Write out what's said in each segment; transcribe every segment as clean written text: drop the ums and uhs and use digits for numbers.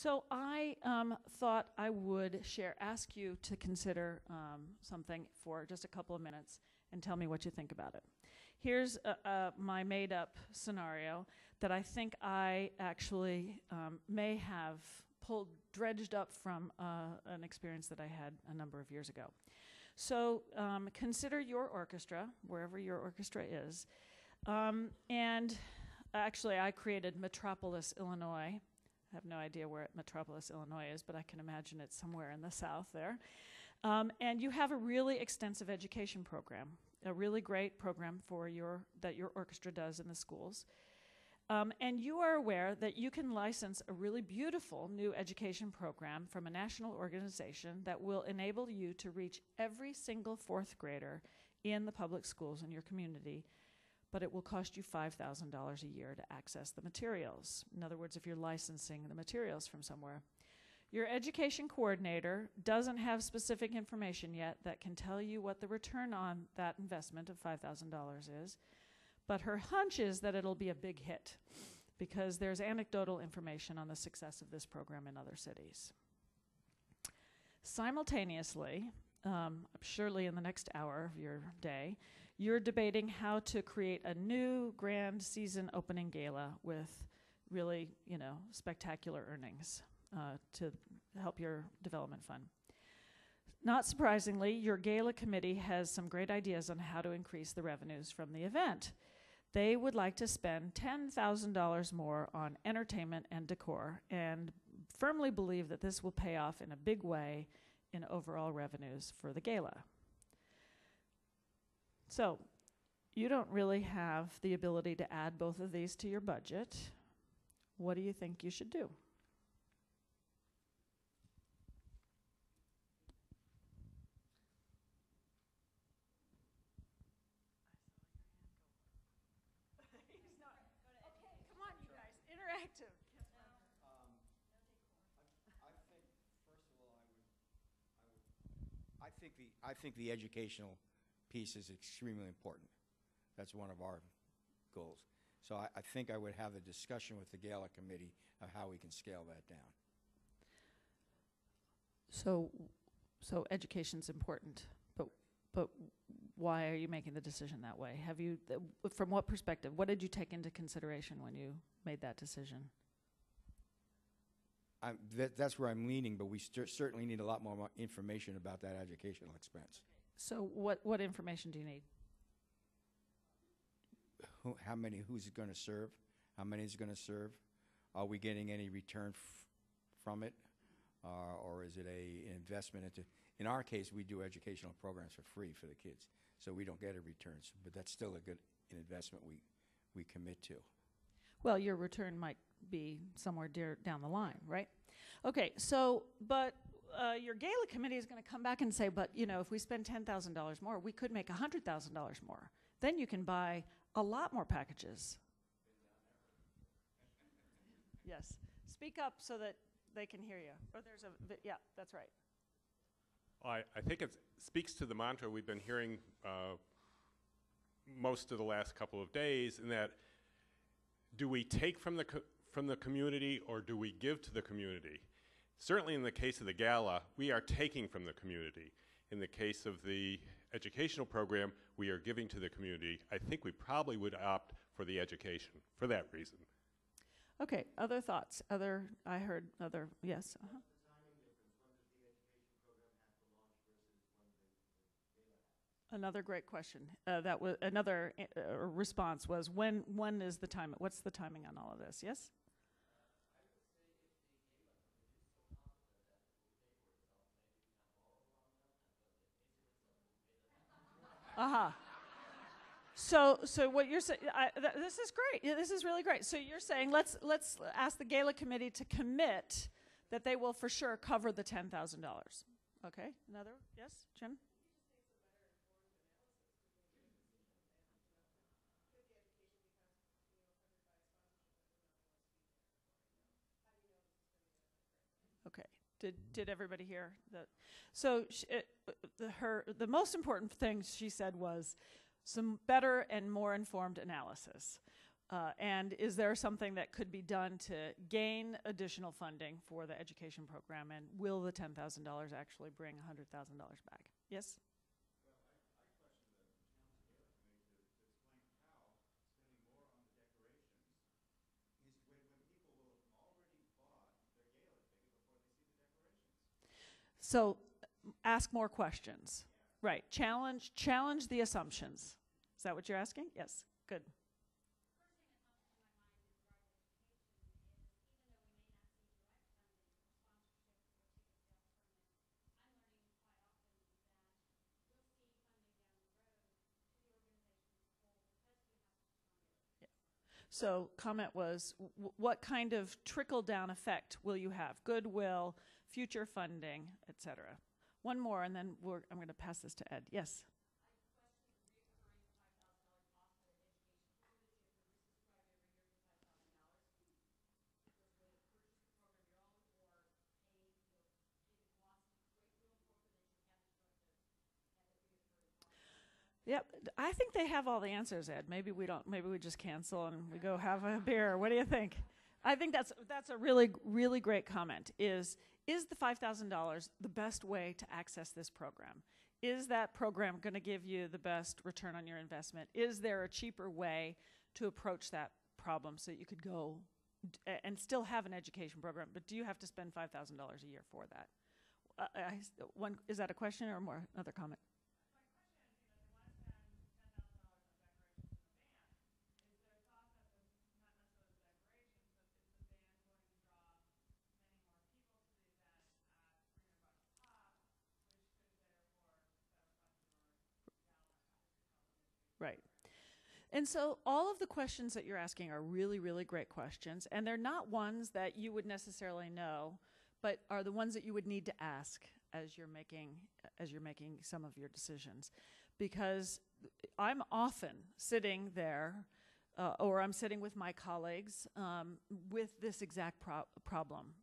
So I thought I would ask you to consider something for just a couple of minutes and tell me what you think about it. Here's my made-up scenario that I think I actually may have dredged up from an experience that I had a number of years ago. So consider your orchestra, wherever your orchestra is. And actually, I created Metropolis, Illinois. I have no idea where Metropolis, Illinois is, but I can imagine it's somewhere in the South there. And you have a really extensive education program, a really great program that your orchestra does in the schools. And you are aware that you can license a really beautiful new education program from a national organization that will enable you to reach every single fourth grader in the public schools in your community, but it will cost you $5,000 a year to access the materials. In other words, if you're licensing the materials from somewhere. Your education coordinator doesn't have specific information yet that can tell you what the return on that investment of $5,000 is, but her hunch is that it'll be a big hit because there's anecdotal information on the success of this program in other cities. Simultaneously, surely in the next hour of your day, you're debating how to create a new grand season opening gala with really, spectacular earnings to help your development fund. Not surprisingly, your gala committee has some great ideas on how to increase the revenues from the event. They would like to spend $10,000 more on entertainment and decor and firmly believe that this will pay off in a big way in overall revenues for the gala. So, you don't really have the ability to add both of these to your budget. What do you think you should do? Interactive. I think the educational piece is extremely important. That's one of our goals. So I think I would have a discussion with the gala committee of how we can scale that down. So education's important, but why are you making the decision that way? Have you, from what perspective, what did you take into consideration when you made that decision? That's where I'm leaning, but we certainly need a lot more information about that educational expense. So what information do you need? Who's it going to serve? How many is going to serve? Are we getting any return from it? Or is it an investment into, in our case, we do educational programs for free for the kids, so we don't get a return, but that's still an investment we commit to. Well, your return might be somewhere down the line, right? Okay, so, but your gala committee is going to come back and say, but, if we spend $10,000 more, we could make $100,000 more. Then you can buy a lot more packages. Yes. Speak up so that they can hear you. Or there's yeah, that's right. I think it speaks to the mantra we've been hearing most of the last couple of days, in that do we take from the community or do we give to the community? Certainly in the case of the gala, we are taking from the community. In the case of the educational program, we are giving to the community. I think we probably would opt for the education for that reason. Okay, other thoughts? I heard other, yes. Another great question. That was another response was when is the time? What's the timing on all of this? Yes. So what you're saying? This is great. Yeah, this is really great. So you're saying let's ask the gala committee to commit that they will for sure cover the $10,000. Okay. Another? Yes, Jim. Okay. Did everybody hear that? So the most important thing she said was some better and more informed analysis. And is there something that could be done to gain additional funding for the education program? And will the $10,000 actually bring $100,000 back? Yes? So ask more questions. Right. Challenge the assumptions. Is that what you're asking? Yes. Good. So comment was, what kind of trickle-down effect will you have? Goodwill, future funding, et cetera. One more, and then I'm going to pass this to Ed. Yes? Yep, I think they have all the answers, Ed. Maybe we don't. Maybe we just cancel and we go have a beer. What do you think? I think that's a really great comment. Is the $5,000 the best way to access this program? Is that program going to give you the best return on your investment? Is there a cheaper way to approach that problem so you could go and still have an education program? But do you have to spend $5,000 a year for that? Is that a question or more? Another comment? Right. And so all of the questions that you're asking are really great questions, and they're not ones that you would necessarily know, but are the ones that you would need to ask as you're making some of your decisions. Because I'm often sitting there, or I'm sitting with my colleagues with this exact problem.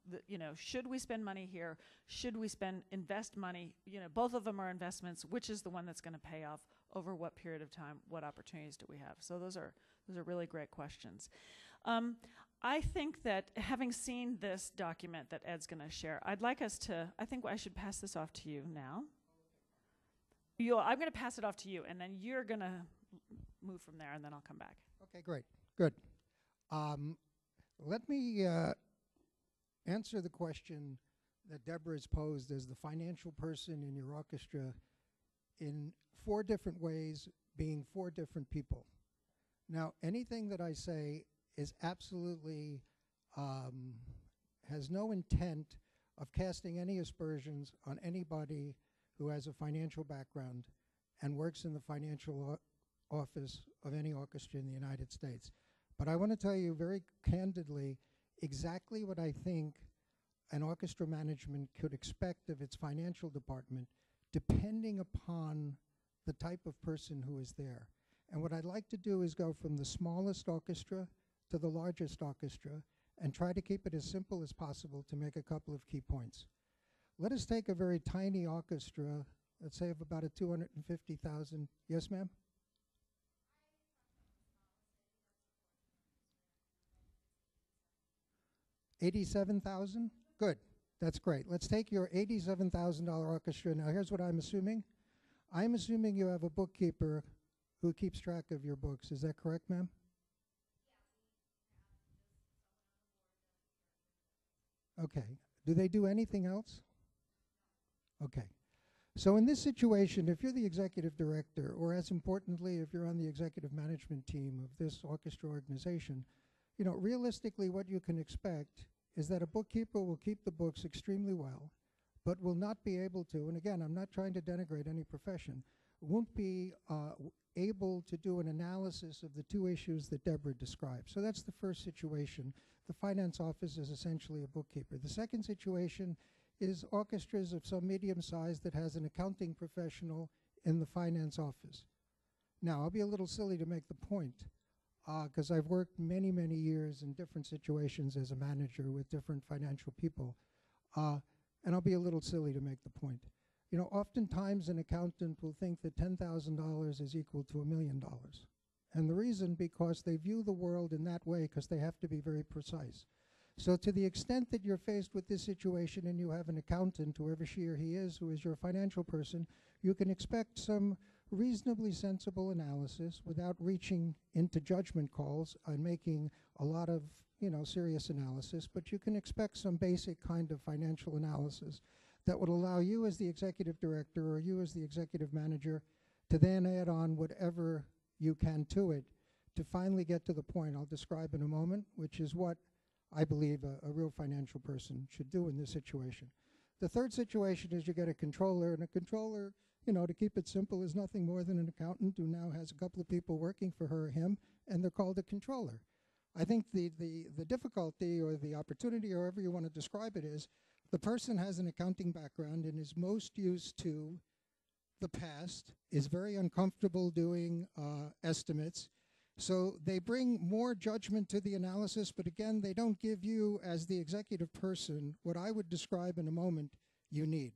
Should we spend money here? Should we invest money? Both of them are investments. Which is the one that's going to pay off over what period of time? What opportunities do we have? So those are really great questions. I think that having seen this document that Ed's going to share, I think I should pass this off to you now. I'm going to pass it off to you, and then you're going to move from there, and then I'll come back. Okay, great. Good. Let me answer the question that Deborah has posed as the financial person in your orchestra in 4 different ways, being 4 different people. Now, anything that I say is absolutely has no intent of casting any aspersions on anybody who has a financial background and works in the financial office of any orchestra in the United States. But I want to tell you very candidly exactly what I think an orchestra management could expect of its financial department, depending upon the type of person who is there. And what I'd like to do is go from the smallest orchestra to the largest orchestra and try to keep it as simple as possible to make a couple of key points. Let us take a very tiny orchestra, let's say of about a 250,000. Yes, ma'am? 87,000? Good. That's great. Let's take your $87,000 orchestra. Now, here's what I'm assuming. I'm assuming you have a bookkeeper who keeps track of your books. Is that correct, ma'am? Okay. Do they do anything else? Okay. So in this situation, if you're the executive director, or as importantly, if you're on the executive management team of this orchestra organization, realistically what you can expect is that a bookkeeper will keep the books extremely well, but will not be able to, and again, I'm not trying to denigrate any profession, won't be able to do an analysis of the 2 issues that Deborah described. So that's the first situation. The finance office is essentially a bookkeeper. The second situation is orchestras of some medium size that has an accounting professional in the finance office. Now, I'll be a little silly to make the point, because I've worked many years in different situations as a manager with different financial people, and I'll be a little silly to make the point. Oftentimes an accountant will think that $10,000 is equal to $1 million, And the reason, because they view the world in that way, because they have to be very precise. So to the extent that you're faced with this situation and you have an accountant, whoever she or he is, who is your financial person, you can expect some reasonably sensible analysis without reaching into judgment calls and making a lot of, serious analysis, but you can expect some basic kind of financial analysis that would allow you as the executive director or you as the executive manager to then add on whatever you can to it to finally get to the point I'll describe in a moment, which is what I believe a real financial person should do in this situation. The third situation is you get a controller, and a controller, to keep it simple, is nothing more than an accountant who now has a couple of people working for her or him, and they're called a controller. I think the difficulty or the opportunity, or however you want to describe it, is the person has an accounting background and is most used to the past, is very uncomfortable doing estimates. So they bring more judgment to the analysis, but again, they don't give you, as the executive person, what I would describe in a moment you need.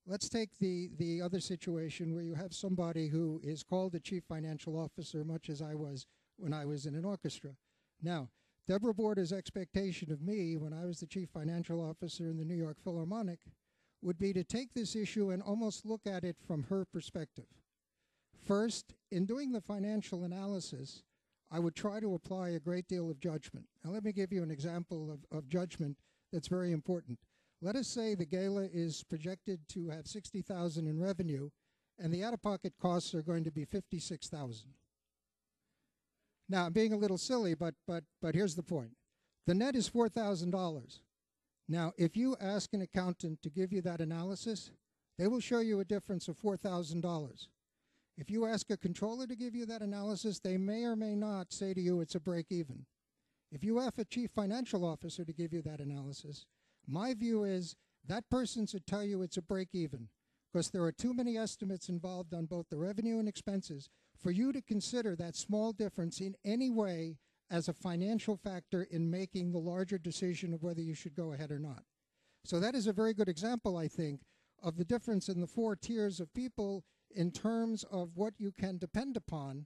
Let's take the other situation where you have somebody who is called a chief financial officer, much as I was when I was in an orchestra. Now, Deborah Borda's expectation of me when I was the chief financial officer in the New York Philharmonic would be to take this issue and almost look at it from her perspective. First, in doing the financial analysis, I would try to apply a great deal of judgment. Now, let me give you an example of judgment that's very important. Let us say the gala is projected to have $60,000 in revenue, and the out-of-pocket costs are going to be $56,000. Now, I'm being a little silly, but here's the point. The net is $4,000. Now, if you ask an accountant to give you that analysis, they will show you a difference of $4,000. If you ask a controller to give you that analysis, they may or may not say to you it's a break even. If you ask a chief financial officer to give you that analysis, my view is that person should tell you it's a break even, because there are too many estimates involved on both the revenue and expenses for you to consider that small difference in any way as a financial factor in making the larger decision of whether you should go ahead or not. So that is a very good example, I think, of the difference in the four tiers of people in terms of what you can depend upon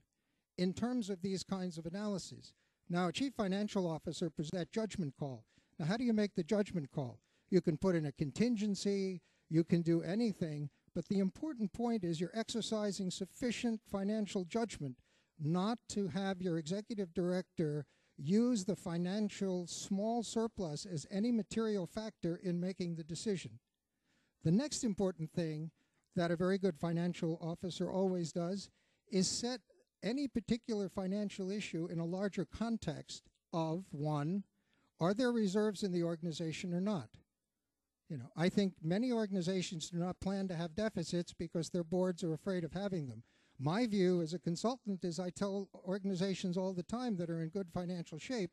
in terms of these kinds of analyses. Now, a chief financial officer presents that judgment call. Now, how do you make the judgment call? You can put in a contingency, you can do anything, but the important point is you're exercising sufficient financial judgment not to have your executive director use the financial small surplus as any material factor in making the decision. The next important thing that a very good financial officer always does is set any particular financial issue in a larger context of, one, are there reserves in the organization or not? I think many organizations do not plan to have deficits because their boards are afraid of having them. My view as a consultant is I tell organizations all the time that are in good financial shape,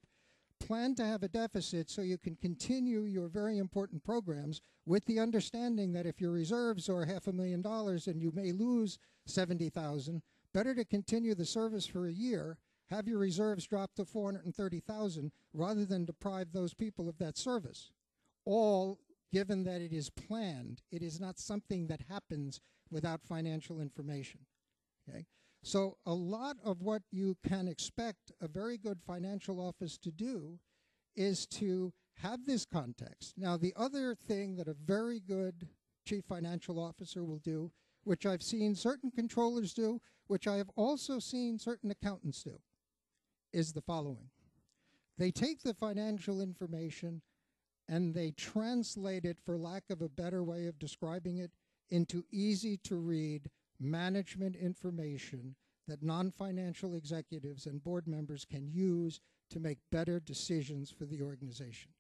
plan to have a deficit so you can continue your very important programs with the understanding that if your reserves are $500,000 and you may lose $70,000, better to continue the service for a year, have your reserves drop to $430,000 rather than deprive those people of that service. All given that it is planned. It is not something that happens without financial information. Okay? So a lot of what you can expect a very good financial office to do is to have this context. Now, the other thing that a very good chief financial officer will do, which I've seen certain controllers do, which I have also seen certain accountants do, is the following. They take the financial information and they translate it, for lack of a better way of describing it, into easy-to-read management information that non-financial executives and board members can use to make better decisions for the organization.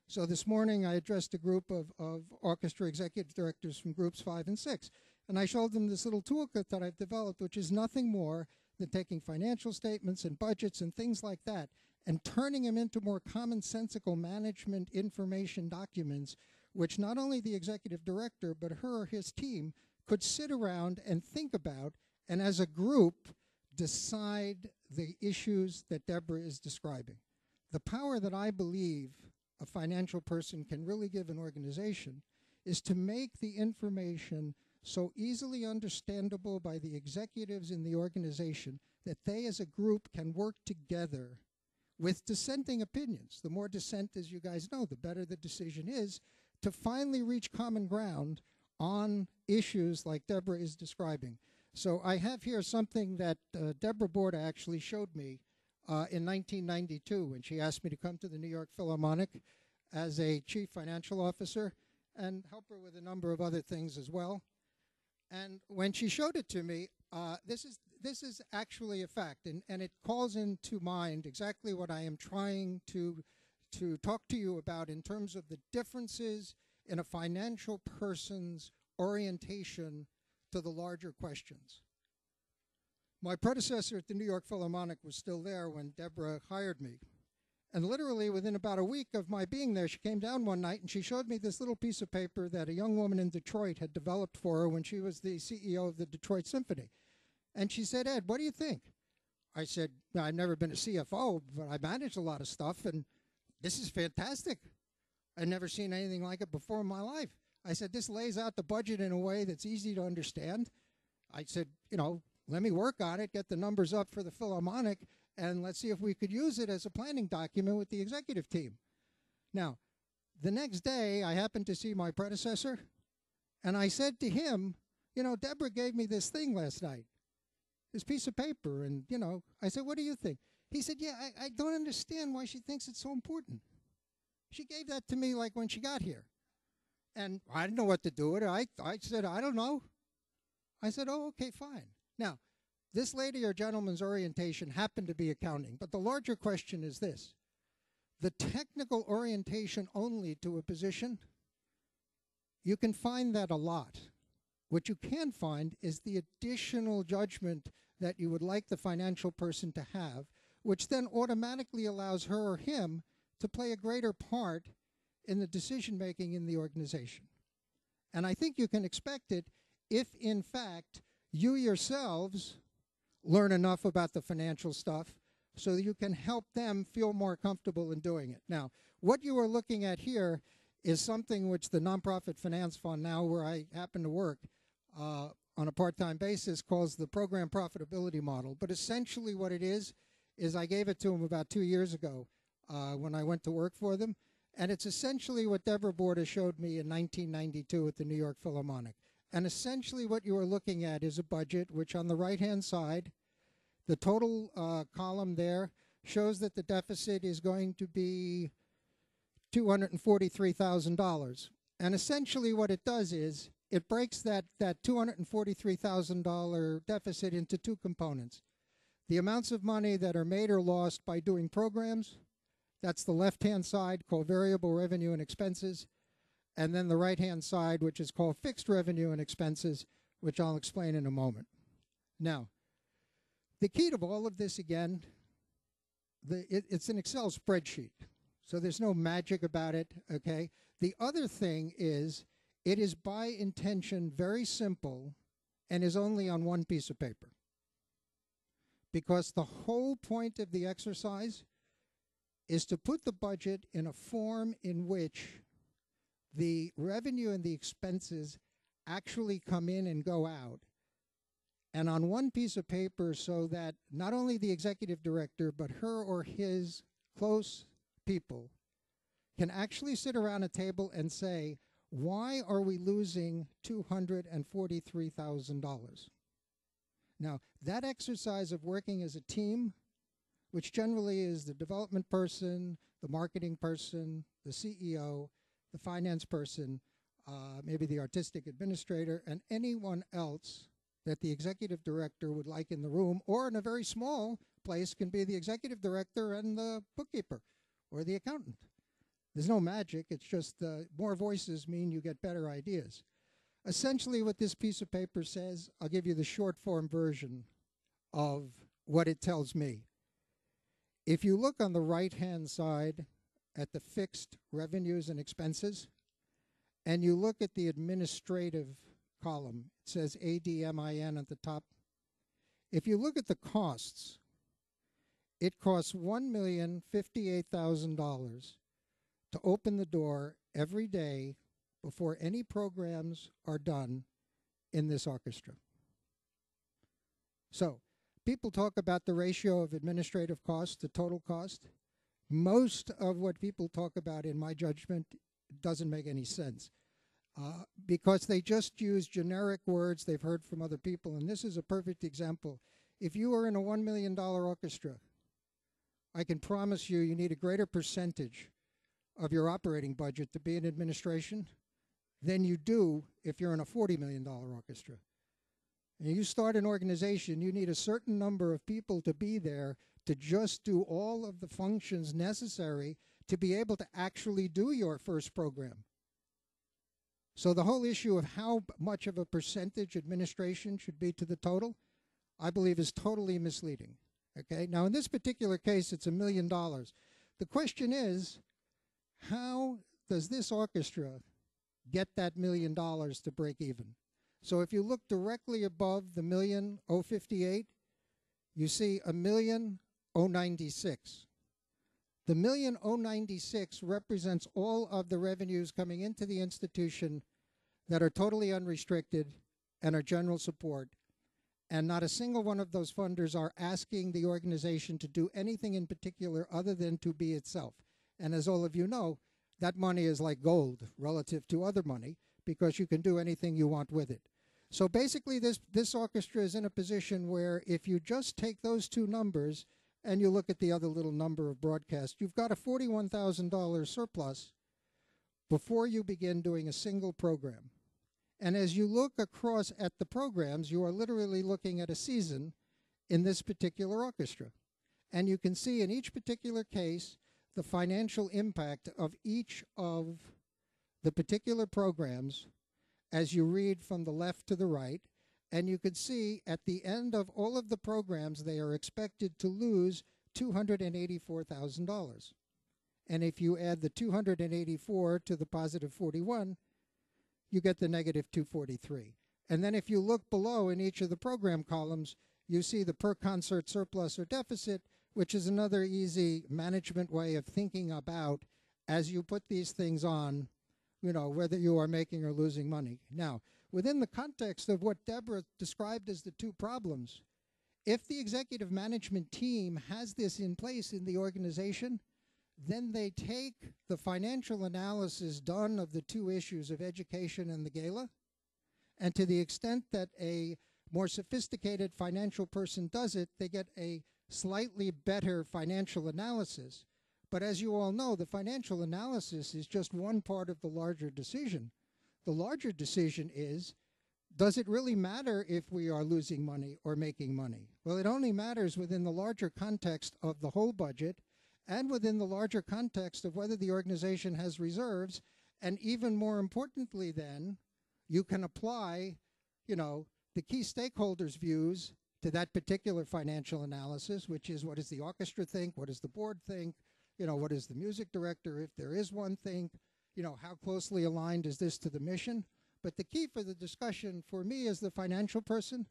So this morning I addressed a group of orchestra executive directors from groups 5 and 6, and I showed them this little toolkit that I've developed, which is nothing more than taking financial statements and budgets and things like that and turning them into more commonsensical management information documents, which not only the executive director, but her or his team could sit around and think about, and as a group, decide the issues that Deborah is describing. The power that I believe a financial person can really give an organization is to make the information so easily understandable by the executives in the organization that they as a group can work together with dissenting opinions. The more dissent, as you guys know, the better the decision is, to finally reach common ground on issues like Deborah is describing. So I have here something that Deborah Borda actually showed me in 1992 when she asked me to come to the New York Philharmonic as a chief financial officer and help her with a number of other things as well. And when she showed it to me, this is actually a fact, and it calls into mind exactly what I am trying to talk to you about in terms of the differences in a financial person's orientation to the larger questions. My predecessor at the New York Philharmonic was still there when Deborah hired me. And literally within about a week of my being there, she came down one night and she showed me this little piece of paper that a young woman in Detroit had developed for her when she was the CEO of the Detroit Symphony. And she said, "Ed, what do you think?" I said, "I've never been a CFO, but I manage a lot of stuff, and this is fantastic. I've never seen anything like it before in my life." I said, "This lays out the budget in a way that's easy to understand." I said, let me work on it, get the numbers up for the Philharmonic, and let's see if we could use it as a planning document with the executive team. Now, the next day, I happened to see my predecessor, and I said to him, Deborah gave me this thing last night, this piece of paper, and, I said, "What do you think?" He said, "Yeah, I don't understand why she thinks it's so important. She gave that to me like when she got here." And I didn't know what to do with it. I said, "I don't know." I said, "Oh, okay, fine." Now, this lady or gentleman's orientation happened to be accounting, but the larger question is this. The technical orientation only to a position, you can find that a lot. What you can find is the additional judgment that you would like the financial person to have, which then automatically allows her or him to play a greater part in the decision-making in the organization. And I think you can expect it if, in fact, you yourselves learn enough about the financial stuff so that you can help them feel more comfortable in doing it. Now, what you are looking at here is something which the Nonprofit Finance Fund, now where I happen to work on a part-time basis, calls the Program Profitability Model. But essentially what it is I gave it to them about 2 years ago when I went to work for them. And it's essentially what Deborah Borda showed me in 1992 at the New York Philharmonic. And essentially what you are looking at is a budget which on the right-hand side, the total column there shows that the deficit is going to be $243,000. And essentially what it does is it breaks that $243,000 deficit into two components. The amounts of money that are made or lost by doing programs, that's the left-hand side called variable revenue and expenses, and then the right-hand side, which is called fixed revenue and expenses, which I'll explain in a moment. Now, the key to all of this, again, it's an Excel spreadsheet, so there's no magic about it, okay? The other thing is, it is by intention very simple and is only on one piece of paper. Because the whole point of the exercise is to put the budget in a form in which the revenue and the expenses actually come in and go out, and on one piece of paper, so that not only the executive director, but her or his close people can actually sit around a table and say, why are we losing $243,000? Now, that exercise of working as a team, which generally is the development person, the marketing person, the CEO, the finance person, maybe the artistic administrator, and anyone else that the executive director would like in the room, or in a very small place can be the executive director and the bookkeeper or the accountant. There's no magic. It's just more voices mean you get better ideas. Essentially what this piece of paper says, I'll give you the short form version of what it tells me. If you look on the right-hand side at the fixed revenues and expenses, and you look at the administrative column, it says ADMIN at the top. If you look at the costs, it costs $1,058,000 to open the door every day before any programs are done in this orchestra. So people talk about the ratio of administrative cost to total cost. Most of what people talk about, in my judgment, doesn't make any sense because they just use generic words they've heard from other people. And this is a perfect example. If you are in a $1 million orchestra, I can promise you need a greater percentage of your operating budget to be in administration than you do if you're in a $40 million orchestra. And you start an organization, you need a certain number of people to be there to just do all of the functions necessary to be able to actually do your first program. So the whole issue of how much of a percentage administration should be to the total, I believe is totally misleading. Okay? Now, in this particular case, it's $1 million. The question is, how does this orchestra get that $1 million to break even? So if you look directly above the $1,000,058, you see $1,000,096. The $1,000,096 represents all of the revenues coming into the institution that are totally unrestricted and are general support. And not a single one of those funders are asking the organization to do anything in particular other than to be itself. And as all of you know, that money is like gold relative to other money because you can do anything you want with it. So basically this orchestra is in a position where if you just take those two numbers and you look at the other little number of broadcasts, you've got a $41,000 surplus before you begin doing a single program. And as you look across at the programs, you are literally looking at a season in this particular orchestra. And you can see in each particular case the financial impact of each of the particular programs as you read from the left to the right. And you can see at the end of all of the programs, they are expected to lose $284,000. And if you add the 284 to the positive 41, you get the negative 243. And then if you look below in each of the program columns, you see the per concert surplus or deficit, which is another easy management way of thinking about as you put these things on, you know, whether you are making or losing money. Now, within the context of what Deborah described as the two problems, if the executive management team has this in place in the organization, then they take the financial analysis done of the two issues of education and the gala, and to the extent that a more sophisticated financial person does it, they get a slightly better financial analysis. But as you all know, the financial analysis is just one part of the larger decision. The larger decision is, does it really matter if we are losing money or making money? Well, it only matters within the larger context of the whole budget and within the larger context of whether the organization has reserves. And even more importantly then, you can apply, you know, the key stakeholders' views to that particular financial analysis, which is what does the orchestra think, what does the board think, you know, what does the music director, if there is one, think, you know, how closely aligned is this to the mission? But the key for the discussion for me as the financial person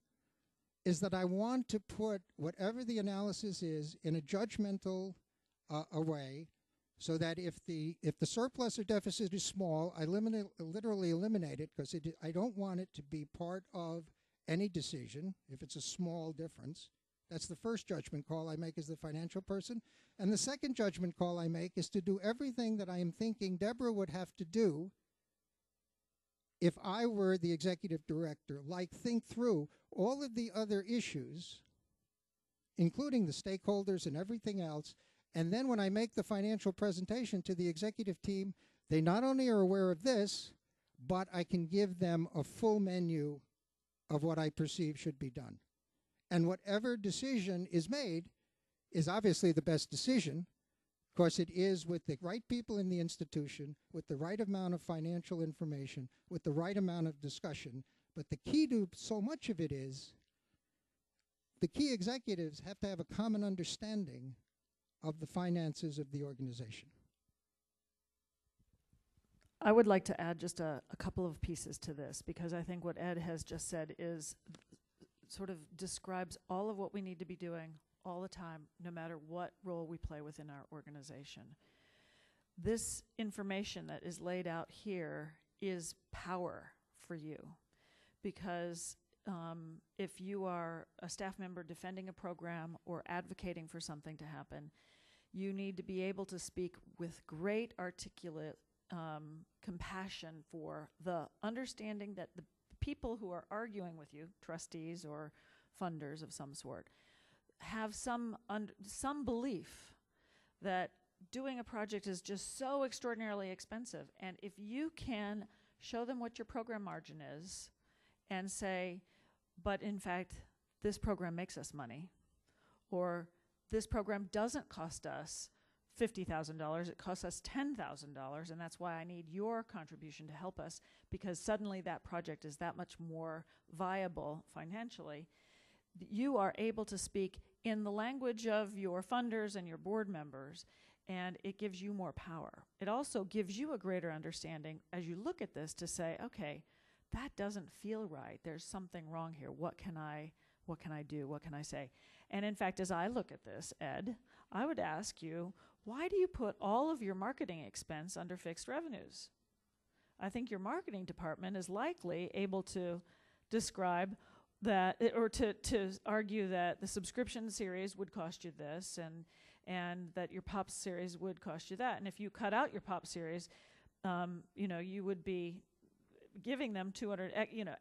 is that I want to put whatever the analysis is in a judgmental way, so that if the surplus or deficit is small, I literally eliminate it, because I don't want it to be part of any decision if it's a small difference. That's the first judgment call I make as the financial person. And the second judgment call I make is to do everything that I am thinking Deborah would have to do if I were the executive director, like think through all of the other issues, including the stakeholders and everything else. And then when I make the financial presentation to the executive team, they not only are aware of this, but I can give them a full menu of what I perceive should be done. And whatever decision is made is obviously the best decision, because it is with the right people in the institution, with the right amount of financial information, with the right amount of discussion. But the key to so much of it is the key executives have to have a common understanding of the finances of the organization. I would like to add just a couple of pieces to this, because I think what Ed has just said is sort of describes all of what we need to be doing all the time, no matter what role we play within our organization. This information that is laid out here is power for you, because if you are a staff member defending a program or advocating for something to happen, you need to be able to speak with great articulate compassion for the understanding that the people who are arguing with you, trustees or funders of some sort, have some belief that doing a project is just so extraordinarily expensive. And if you can show them what your program margin is and say, but in fact, this program makes us money, or this program doesn't cost us $50,000, it costs us $10,000, and that's why I need your contribution to help us, because suddenly that project is that much more viable financially. You are able to speak in the language of your funders and your board members, and it gives you more power. It also gives you a greater understanding as you look at this to say, okay, that doesn't feel right. There's something wrong here. What can I do? What can I say? And in fact, as I look at this, Ed, I would ask you, why do you put all of your marketing expense under fixed revenues? I think your marketing department is likely able to describe that, or to argue that the subscription series would cost you this, and that your pop series would cost you that. And if you cut out your pop series, you would be giving them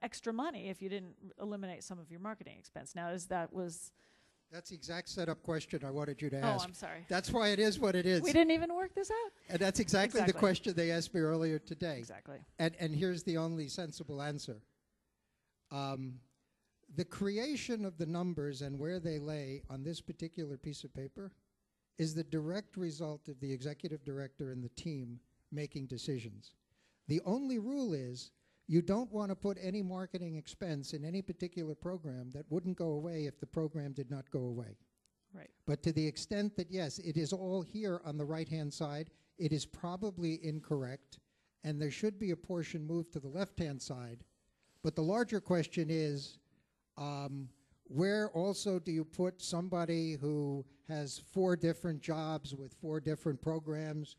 extra money if you didn't eliminate some of your marketing expense. Now, That's the exact setup question I wanted you to ask. Oh, I'm sorry. That's why it is what it is. We didn't even work this out. And that's exactly the question they asked me earlier today. Exactly. And here's the only sensible answer. The creation of the numbers and where they lay on this particular piece of paper is the direct result of the executive director and the team making decisions. The only rule is you don't want to put any marketing expense in any particular program that wouldn't go away if the program did not go away. Right. But to the extent that, yes, it is all here on the right-hand side, it is probably incorrect, and there should be a portion moved to the left-hand side. But the larger question is, where also do you put somebody who has 4 different jobs with 4 different programs?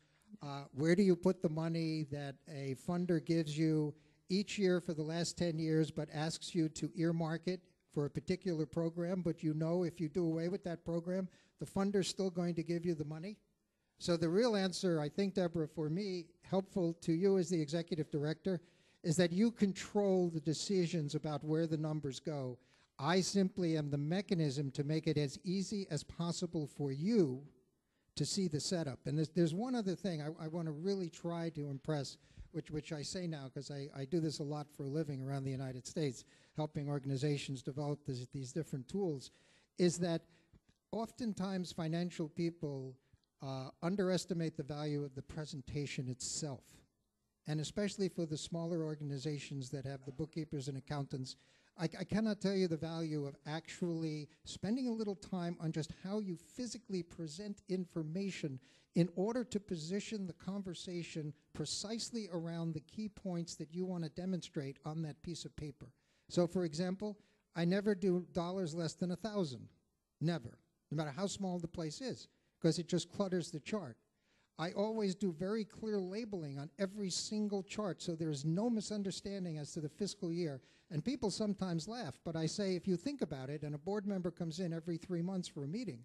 Where do you put the money that a funder gives you each year for the last 10 years but asks you to earmark it for a particular program, but you know if you do away with that program, the funder's still going to give you the money? So the real answer, I think, Deborah, for me, helpful to you as the executive director, is that you control the decisions about where the numbers go. I simply am the mechanism to make it as easy as possible for you to see the setup. And there's one other thing I want to really try to impress, which I say now because I do this a lot for a living around the United States, helping organizations develop these different tools, is that oftentimes financial people underestimate the value of the presentation itself. And especially for the smaller organizations that have the bookkeepers and accountants, I cannot tell you the value of actually spending a little time on just how you physically present information in order to position the conversation precisely around the key points that you want to demonstrate on that piece of paper. So, for example, I never do dollars less than 1,000. Never. No matter how small the place is, because it just clutters the chart. I always do very clear labeling on every single chart so there's no misunderstanding as to the fiscal year. And people sometimes laugh, but I say if you think about it, and a board member comes in every 3 months for a meeting,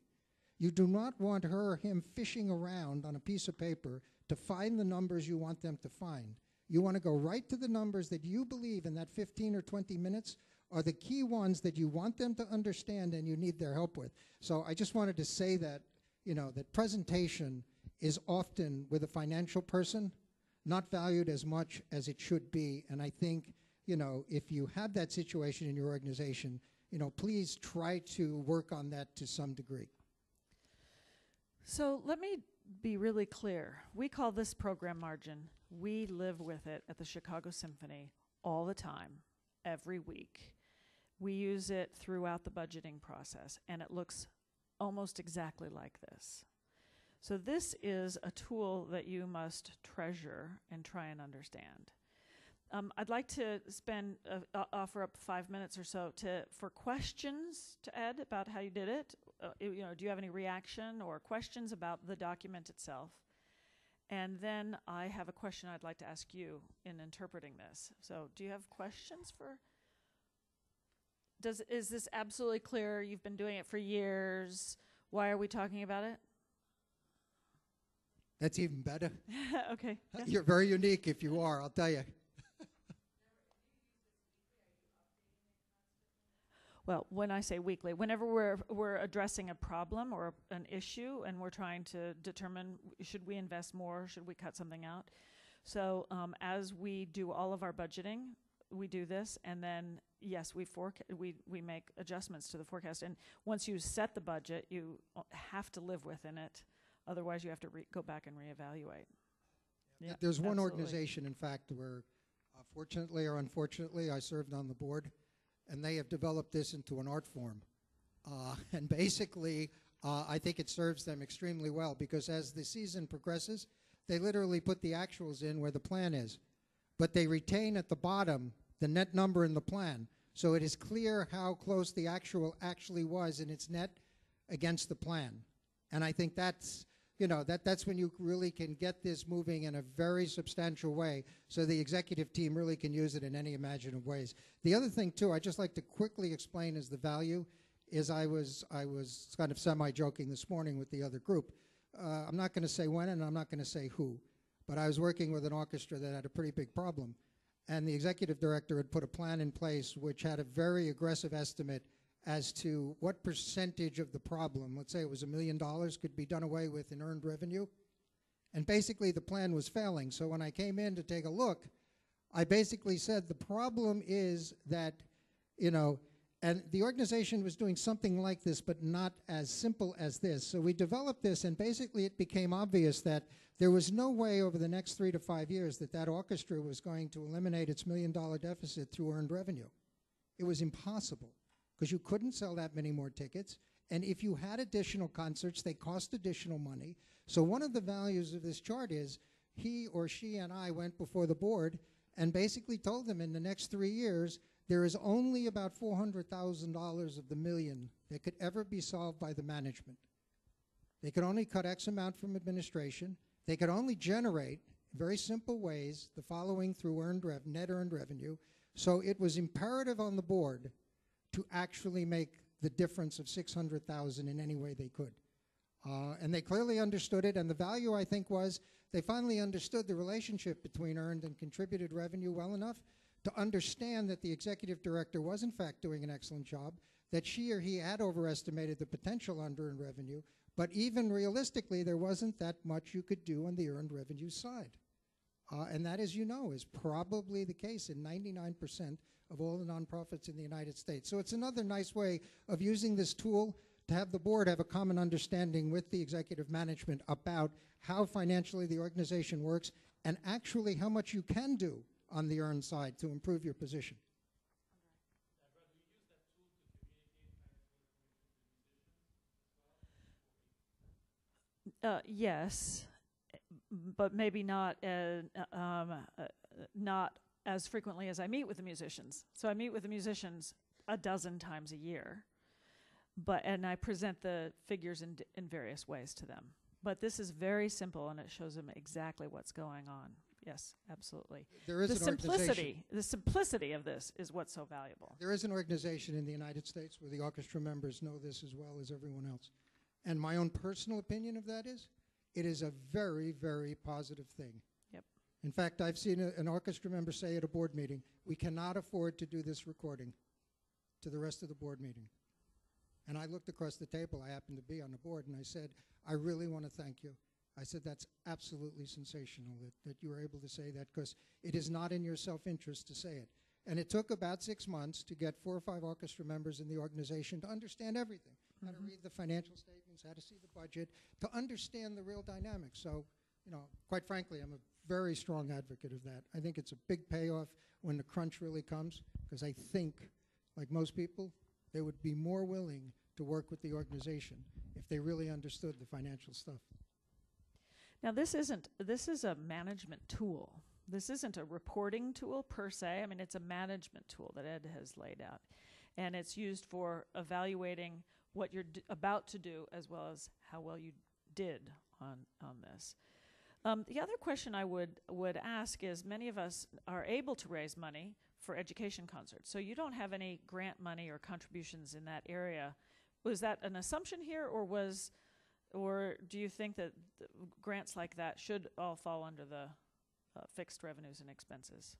you do not want her or him fishing around on a piece of paper to find the numbers you want them to find. You want to go right to the numbers that you believe in that 15 or 20 minutes are the key ones that you want them to understand and you need their help with. So I just wanted to say that, that presentation is often, with a financial person, not valued as much as it should be. And I think, if you have that situation in your organization, please try to work on that to some degree. So let me be really clear. We call this program margin. We live with it at the Chicago Symphony all the time, every week. We use it throughout the budgeting process, and it looks almost exactly like this. So this is a tool that you must treasure and try and understand. I'd like to offer up 5 minutes or so for questions to Ed about how you did it. Do you have any reaction or questions about the document itself? And then I have a question I'd like to ask you in interpreting this. So do you have questions for? is this absolutely clear? You've been doing it for years. Why are we talking about it? That's even better. Okay. Yeah. You're very unique if you are, I'll tell you. Well, when I say weekly, whenever we're addressing a problem or an issue and we're trying to determine should we invest more, should we cut something out. So as we do all of our budgeting, we do this, and then yes, we make adjustments to the forecast. And once you set the budget, you have to live within it. Otherwise, you have to go back and reevaluate. Yeah, there's one absolutely. organization, in fact, where fortunately or unfortunately, I served on the board, and they have developed this into an art form. And basically, I think it serves them extremely well, because as the season progresses, they literally put the actuals in where the plan is. But they retain at the bottom the net number in the plan. So it is clear how close the actual actually was in its net against the plan. And I think that's, that's when you really can get this moving in a very substantial way, so the executive team really can use it in any imaginative ways. The other thing, too, I'd just like to quickly explain is the value, is I was kind of semi-joking this morning with the other group. I'm not going to say when and I'm not going to say who, but I was working with an orchestra that had a pretty big problem, and the executive director had put a plan in place which had a very aggressive estimate as to what percentage of the problem, let's say it was $1 million, could be done away with in earned revenue. And basically the plan was failing. So when I came in to take a look, I basically said the problem is that, and the organization was doing something like this, but not as simple as this. So we developed this, and basically it became obvious that there was no way over the next 3 to 5 years that orchestra was going to eliminate its $1 million deficit through earned revenue. It was impossible, because you couldn't sell that many more tickets. And if you had additional concerts, they cost additional money. So one of the values of this chart is he or she and I went before the board and basically told them in the next 3 years, there is only about $400,000 of the $1 million that could ever be solved by the management. They could only cut X amount from administration. They could only generate, in very simple ways, the following through net earned revenue. So it was imperative on the board to actually make the difference of $600,000 in any way they could. And they clearly understood it, and the value, I think, was they finally understood the relationship between earned and contributed revenue well enough to understand that the executive director was, in fact, doing an excellent job, that she or he had overestimated the potential under earned revenue, but even realistically, there wasn't that much you could do on the earned revenue side. And that, as you know, is probably the case in 99% of all the nonprofits in the United States. So it's another nice way of using this tool to have the board have a common understanding with the executive management about how financially the organization works and actually how much you can do on the earned side to improve your position. Yes, but maybe not as frequently as I meet with the musicians. So I meet with the musicians a dozen times a year, and I present the figures in various ways to them. But this is very simple, and it shows them exactly what's going on. Yes, absolutely. There is the simplicity of this is what's so valuable. There is an organization in the United States where the orchestra members know this as well as everyone else. And my own personal opinion of that is, it is a very, very positive thing. Yep. In fact, I've seen an orchestra member say at a board meeting, we cannot afford to do this recording to the rest of the board meeting. And I looked across the table, I happened to be on the board, and I said, I really want to thank you. I said, that's absolutely sensational that you were able to say that, because it is not in your self-interest to say it. And it took about 6 months to get 4 or 5 orchestra members in the organization to understand everything. How to read the financial statements, how to see the budget, to understand the real dynamics. So, quite frankly, I'm a very strong advocate of that. I think it's a big payoff when the crunch really comes, because I think, like most people, they would be more willing to work with the organization if they really understood the financial stuff. Now, this is a management tool. This isn't a reporting tool per se. I mean, it's a management tool that Ed has laid out. And it's used for evaluating what you're about to do, as well as how well you did on this. The other question I would ask is, many of us are able to raise money for education concerts. So you don't have any grant money or contributions in that area. Was that an assumption here, or do you think that grants like that should all fall under the fixed revenues and expenses?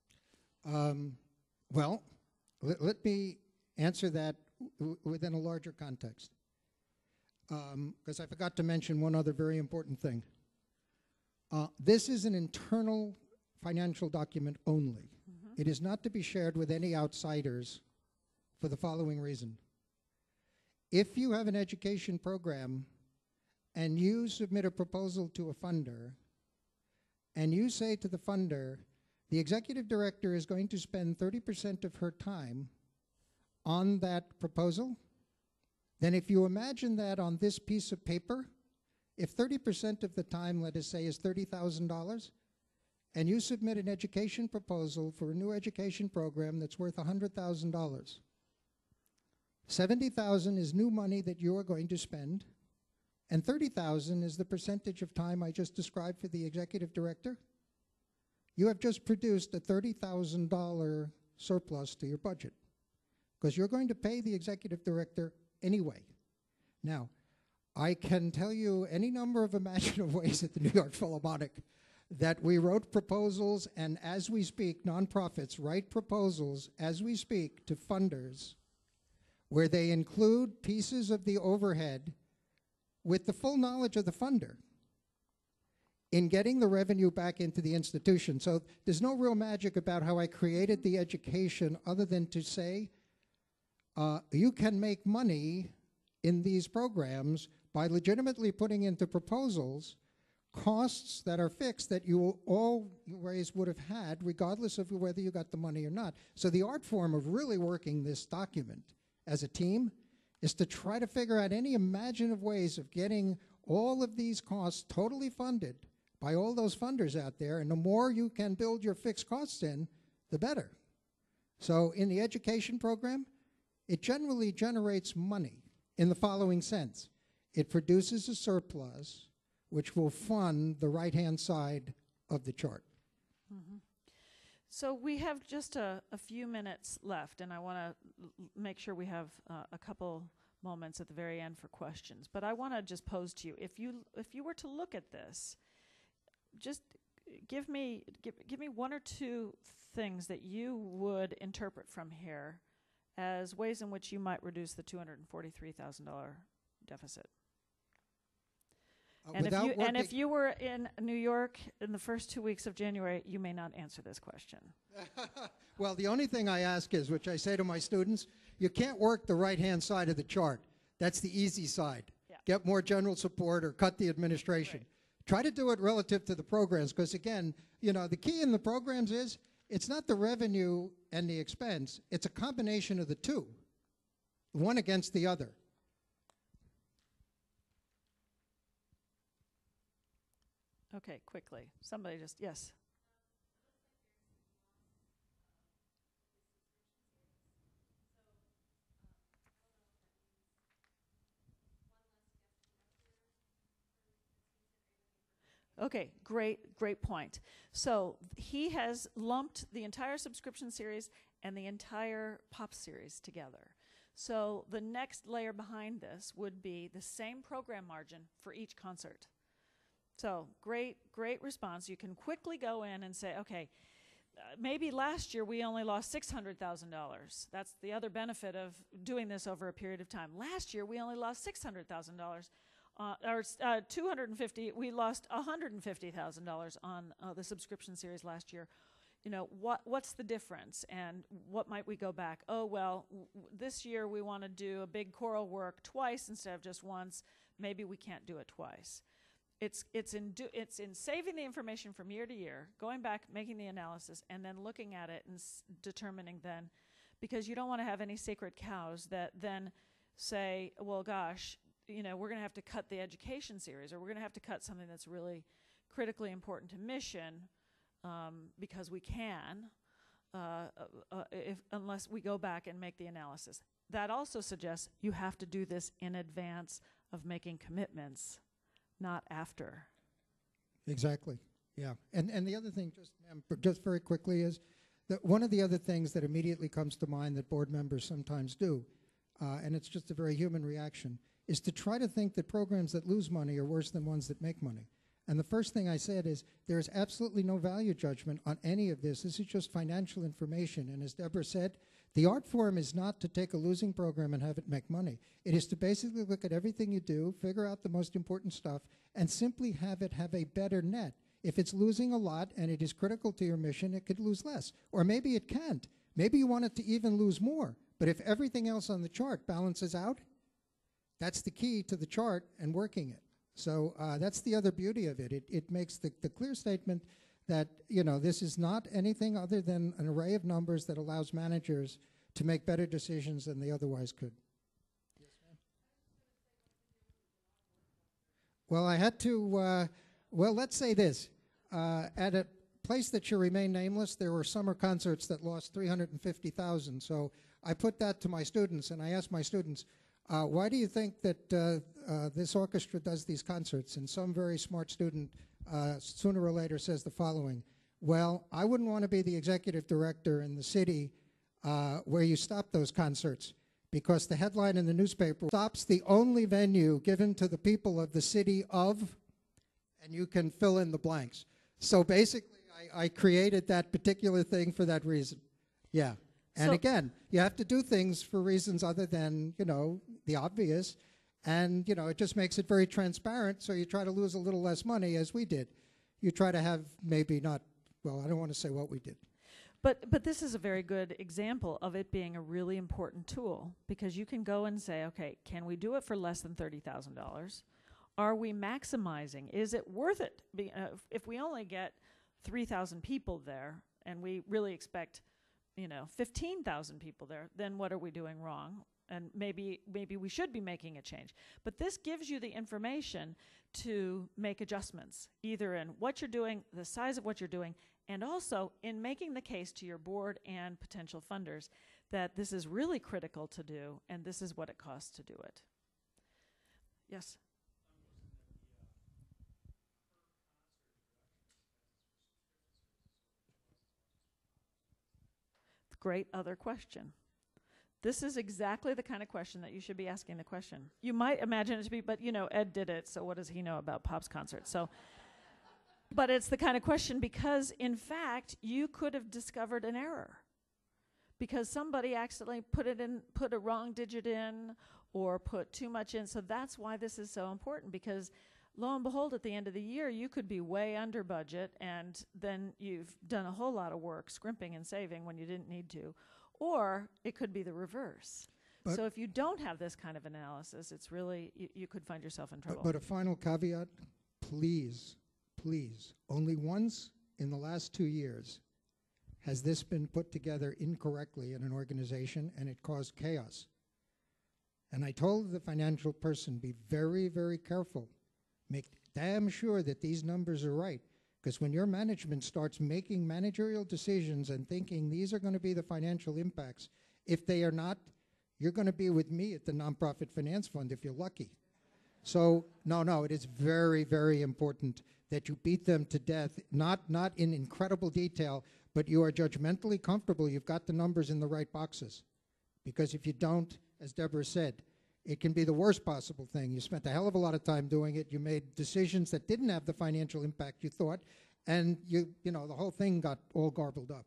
Well, let me answer that within a larger context, because I forgot to mention one other very important thing. This is an internal financial document only. It is not to be shared with any outsiders for the following reason. If you have an education program and you submit a proposal to a funder, and you say to the funder, the executive director is going to spend 30% of her time on that proposal, then if you imagine that on this piece of paper, if 30% of the time, let us say, is $30,000, and you submit an education proposal for a new education program that's worth $100,000, $70,000 is new money that you are going to spend, and $30,000 is the percentage of time I just described for the executive director. You have just produced a $30,000 surplus to your budget, because you're going to pay the executive director anyway. Now, I can tell you any number of imaginable ways at the New York Philharmonic that we wrote proposals, and as we speak, nonprofits write proposals as we speak to funders where they include pieces of the overhead with the full knowledge of the funder in getting the revenue back into the institution. So there's no real magic about how I created the education other than to say, you can make money in these programs by legitimately putting into proposals costs that are fixed that you always would have had regardless of whether you got the money or not. So the art form of really working this document as a team is to try to figure out any imaginative ways of getting all of these costs totally funded by all those funders out there, and the more you can build your fixed costs in, the better. So in the education program, it generally generates money in the following sense. It produces a surplus which will fund the right-hand side of the chart. So we have just a few minutes left, and I want to make sure we have a couple moments at the very end for questions. But I want to just pose to you, if you were to look at this, just give me one or two things that you would interpret from here as ways in which you might reduce the $243,000 deficit. And if you were in New York in the first 2 weeks of January, you may not answer this question. Well, the only thing I ask is, which I say to my students, you can't work the right-hand side of the chart. That's the easy side. Yeah. Get more general support or cut the administration. Right. Try to do it relative to the programs, because again, you know, the key in the programs is it's not the revenue and the expense, it's a combination of the two, one against the other. Okay, quickly. Somebody just, yes. Okay, great point. So he has lumped the entire subscription series and the entire pop series together. So the next layer behind this would be the same program margin for each concert. So great response. You can quickly go in and say, okay, maybe last year we only lost $600,000. That's the other benefit of doing this over a period of time. Last year we only lost $600,000. Or 250, we lost $150,000 on the subscription series last year. You know, what's the difference, and what might we go back? Oh, well, this year we want to do a big choral work twice instead of just once. Maybe we can't do it twice. It's in saving the information from year to year, going back, making the analysis, and then looking at it and determining then, because you don't want to have any sacred cows that then say, well, gosh, you know, we're going to have to cut the education series, or we're going to have to cut something that's really critically important to mission because we can, unless we go back and make the analysis. That also suggests you have to do this in advance of making commitments, not after. Exactly. Yeah. And the other thing, just very quickly, is One of the other things that immediately comes to mind that board members sometimes do, and it's just a very human reaction, is to try to think that programs that lose money are worse than ones that make money. And the first thing I said is there's absolutely no value judgment on any of this. This is just financial information. And as Deborah said, the art form is not to take a losing program and have it make money. It is to basically look at everything you do, figure out the most important stuff, and simply have it have a better net. If it's losing a lot and it is critical to your mission, it could lose less. Or maybe it can't. Maybe you want it to even lose more. But if everything else on the chart balances out, that's the key to the chart and working it. So that's the other beauty of it. It makes the clear statement that, you know, this is not anything other than an array of numbers that allows managers to make better decisions than they otherwise could. Yes, ma'am. Well, I had to, well, let's say this. At a place that should remain nameless, there were summer concerts that lost $350,000. So I put that to my students, and I asked my students, why do you think that this orchestra does these concerts? And some very smart student sooner or later says the following: well, I wouldn't want to be the executive director in the city where you stop those concerts, because the headline in the newspaper stops the only venue given to the people of the city of, and you can fill in the blanks. So basically, I created that particular thing for that reason. Yeah. And again, you have to do things for reasons other than, you know, the obvious. And, you know, it just makes it very transparent. So you try to lose a little less money, as we did. You try to have maybe not, well, I don't want to say what we did. But this is a very good example of it being a really important tool, because you can go and say, okay, can we do it for less than $30,000? Are we maximizing? Is it worth it? If we only get 3,000 people there and we really expect, you know, 15,000 people there, then what are we doing wrong? And maybe we should be making a change. But this gives you the information to make adjustments, either in what you're doing, the size of what you're doing, and also in making the case to your board and potential funders that this is really critical to do, and this is what it costs to do it. Yes? Great other question. This is exactly the kind of question that you should be asking the question. You might imagine it to be, but you know, Ed did it, so what does he know about Pop's concert? So, but it's the kind of question because, in fact, you could have discovered an error because somebody accidentally put a wrong digit in or put too much in. So that's why this is so important, because lo and behold, at the end of the year, you could be way under budget, and then you've done a whole lot of work scrimping and saving when you didn't need to. Or it could be the reverse. So if you don't have this kind of analysis, it's really, you could find yourself in trouble. But a final caveat, please, only once in the last 2 years has this been put together incorrectly in an organization, and it caused chaos. And I told the financial person, be very, very careful. Make damn sure that these numbers are right. Because when your management starts making managerial decisions and thinking these are going to be the financial impacts, if they are not, you're going to be with me at the Nonprofit Finance Fund if you're lucky. So, no, it is very, very important that you beat them to death, not in incredible detail, but you are judgmentally comfortable you've got the numbers in the right boxes. Because if you don't, as Deborah said, it can be the worst possible thing. You spent a hell of a lot of time doing it. You made decisions that didn't have the financial impact you thought, and you know, the whole thing got all garbled up.